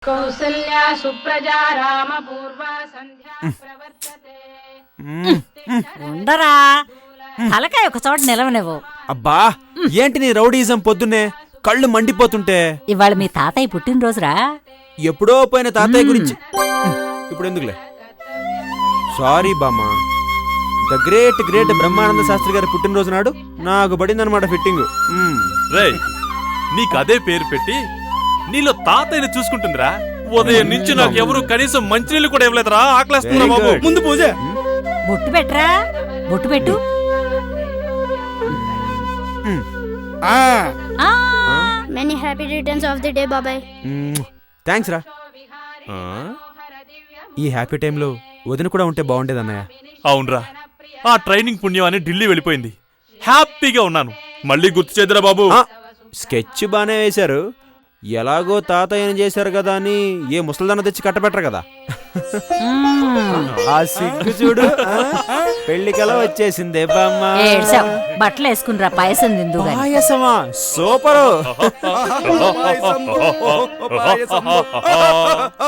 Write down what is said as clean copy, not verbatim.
కౌసల్యా సుప్రజా రామ పూర్వ సంధ్యా ప్రవర్తతే. ఉండరా, తలకాయ ఒక చోట నిలవనివ్వు. అబ్బా ఏంటి నీ రౌడీజం పొద్దున్నే కళ్ళు మండిపోతుంటే. ఇవాళ మీ తాతయ్య పుట్టినరోజురా. ఎప్పుడో పోయిన తాతయ్య గురించి ఇప్పుడు ఎందుకులే. సారీ బామ్మ. The great great Brahmananda Shastri గారి పుట్టినరోజు నాడు నాకు పడిందనమాట ఫిట్టింగ్. రేయ్, నీకు అదే పేరు పెట్టి నీలో తాతయ్యని చూసుకుంటుందిరా. ఉదయం నుంచి నాకు ఎవరు కనీసం మంచినీళ్ళు కూడా ఇవ్వలేదురా. ఆకలేస్తున్నా బాబు. ముందు పూజ. బొట్టు పెట్టరా, బొట్టు పెట్టు. Many happy returns of the day, బాబాయ్. థ్యాంక్స్ రా. ఈ హ్యాపీ టైంలో వదిన కూడా ఉంటే బాగుండేది అన్నయ్య. అవునరా, ఆ ట్రైనింగ్ పుణ్యం అని ఢిల్లీ వెళ్ళిపోయింది. హ్యాపీగా ఉన్నాను. మళ్ళీ గుర్తు చేద్దురా బాబు. స్కెచ్ బానే వేశారు. ఎలాగో తాతయ్యని చేశారు కదా అని ఏ ముసలిదాన్ని తెచ్చి కట్టబెట్టరు కదా. ఆ సిగ్గు చూడు, పెళ్లికలా వచ్చేసిందే బామ్మ. బట్టలు వేసుకునిరా, పాయసం తిందు. పాయసమా? సూపరు.